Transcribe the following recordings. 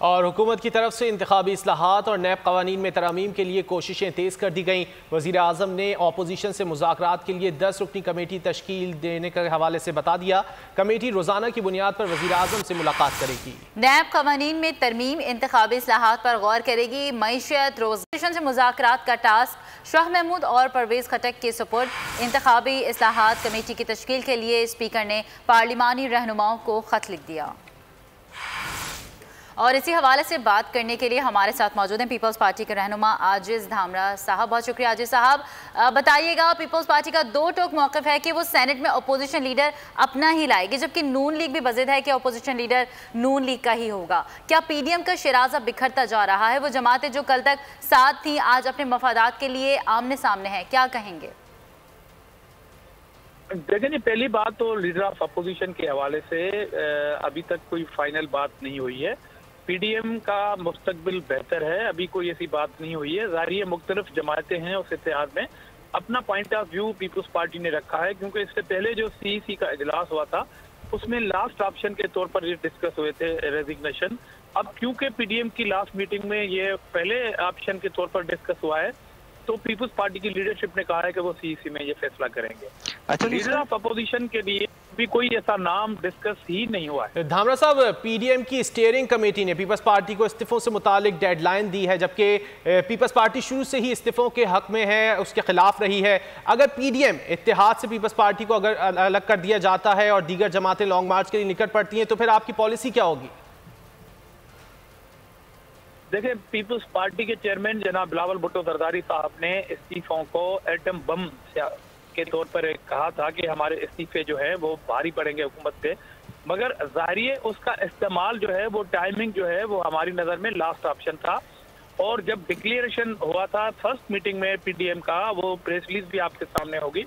और हुकूमत की तरफ से इंतखाबी इस्लाहात और नैब कवानीन में तरमीम के लिए कोशिशें तेज़ कर दी गईं। वज़ीर आज़म ने अपोजिशन से मुज़ाकरात के लिए 10 रुकनी कमेटी तश्कील देने के हवाले से बता दिया। कमेटी रोज़ाना की बुनियाद पर वज़ीर आज़म से मुलाकात करेगी। नैब कवानीन में तरमीम, इंतखाबी इस्लाहात पर गौर करेगी। मईशत रोज़ाना से मुज़ाकरात का टास्क शाह महमूद और परवेज़ खटक के सुपुर्द। इंतखाबी इस्लाहात कमेटी की तश्कील के लिए स्पीकर ने पार्लिमानी रहनुमाओं को खत लिख दिया। और इसी हवाले से बात करने के लिए हमारे साथ मौजूद हैं पीपल्स पार्टी के रहनुमा आजिज़ धामरा साहब। बहुत शुक्रिया आजिज़ साहब। बताइएगा, पीपल्स पार्टी का दो टोक मौक़िफ़ है कि वो सेनेट में अपोजिशन लीडर अपना ही लाएगी, जबकि नून लीग भी बज़िद है कि अपोजिशन लीडर नून लीग का ही होगा। क्या पीडीएम का शराज़ा बिखरता जा रहा है? वो जमातें जो कल तक साथ थी आज अपने मफादात के लिए आमने सामने हैं, क्या कहेंगे? देखिए जी, पहली बात तो लीडर ऑफ अपोजिशन के हवाले से अभी तक कोई फाइनल बात नहीं हुई है। पीडीएम का मुस्तकबिल बेहतर है, अभी कोई ऐसी बात नहीं हुई है। ज़ाहिर है मुख्तलिफ जमातें हैं उस इत्तेहाद में, अपना point of view peoples party ने रखा है, क्योंकि इससे पहले जो सीईसी का इजलास हुआ था उसमें लास्ट ऑप्शन के तौर पर ये डिस्कस हुए थे रेजिग्नेशन। अब क्योंकि पीडीएम की लास्ट मीटिंग में ये पहले ऑप्शन के तौर पर डिस्कस हुआ है, तो पीपल्स पार्टी की लीडरशिप ने कहा है कि वो सीईसी में ये फैसला करेंगे। अच्छा, लीडर ऑफ अपोजिशन के लिए भी कोई ऐसा नाम डिस्कस ही नहीं हुआ है। धामरा साहब, पीडीएम की स्टीयरिंग कमेटी ने पीपल्स पार्टी को इस्तीफों से मुतालिक डेडलाइन दी है, जबकि पीपल्स पार्टी शुरू से ही इस्तीफों के हक में है, उसके खिलाफ रही है। अगर पीडीएम इत्तेहाद से पीपल्स पार्टी को अगर अलग कर दिया जाता है और दीगर जमातें लॉन्ग मार्च के लिए निकट पड़ती हैं, तो फिर आपकी पॉलिसी क्या होगी? देखिए, पीपल्स पार्टी के चेयरमैन जनाब बिलावल भुट्टो जरदारी साहब ने इस्तीफों को एटम बम के तौर पर कहा था कि हमारे इस्तीफे जो है वो भारी पड़ेंगे हुकूमत पे, मगर ज़ाहिर उसका इस्तेमाल जो है वो टाइमिंग जो है वो हमारी नज़र में लास्ट ऑप्शन था। और जब डिक्लेरेशन हुआ था फर्स्ट मीटिंग में पीडीएम का, वो प्रेस रिलीज भी आपके सामने होगी,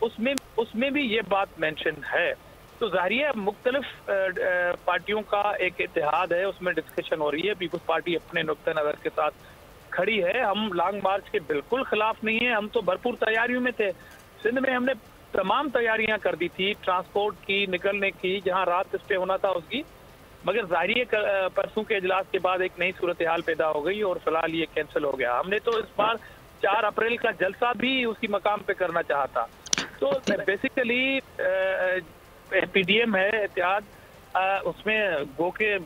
उसमें भी ये बात मेंशन है। तो ज़ाहिर है मुख्तलिफ पार्टियों का एक इत्तेहाद है, उसमें डिस्कशन हो रही है। पीपल्स पार्टी अपने नुक्ता नज़र के साथ खड़ी है। हम लॉन्ग मार्च के बिल्कुल खिलाफ नहीं है, हम तो भरपूर तैयारियों में थे। सिंध में हमने तमाम तैयारियां कर दी थी, ट्रांसपोर्ट की, निकलने की, जहां रात स्टे होना था उसकी, मगर ज़ाहिर परसों के इजलास के बाद एक नई सूरत हाल पैदा हो गई और फिलहाल ये कैंसिल हो गया। हमने तो इस बार 4 अप्रैल का जलसा भी उसी मकाम पे करना चाहा था। तो बेसिकली पीडीएम है इत्तेहाद, उसमें गो के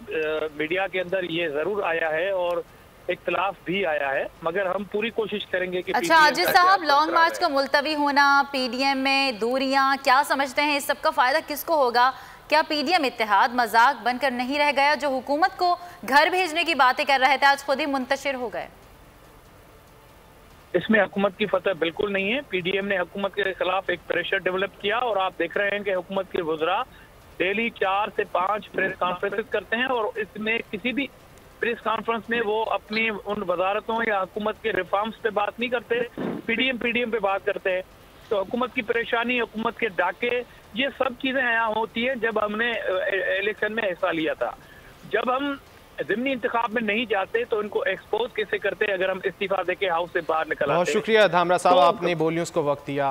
मीडिया के अंदर ये जरूर आया है और इख्तिलाफ भी आया है, मगर हम पूरी कोशिश करेंगे कि अच्छा आजिज़ साहब, लॉन्ग मार्च का मुलतवी होना, पीडीएम में दूरियां, क्या समझते हैं इस सब का फायदा किसको होगा? क्या पीडीएम इत्तेहाद मजाक बनकर नहीं रह गया? जो हुकूमत को घर भेजने की बातें कर रहे थे आज खुद ही मुंतशिर हो गए। इसमें हुकूमत की फतह बिल्कुल नहीं है। पीडीएम ने हुकूमत के खिलाफ एक प्रेशर डेवलप किया और आप देख रहे हैं कि हुकूमत के वज़रा डेली 4 से 5 प्रेस कॉन्फ्रेंस करते हैं और इसमें किसी भी प्रेस कॉन्फ्रेंस में वो अपनी उन वजारतों या हुकूमत के रिफॉर्म्स पे बात नहीं करते, पीडीएम पे बात करते हैं। तो हुकूमत की परेशानी, हुकूमत के डाके, ये सब चीज़ें यहाँ होती हैं जब हमने इलेक्शन में हिस्सा लिया था। जब हम ज़िमनी इंतखाब में नहीं जाते तो इनको एक्सपोज कैसे करते अगर हम इस्तीफा देके हाउस से बाहर निकल आते। बहुत शुक्रिया धामरा साहब, आपने बोलियों को वक्त दिया।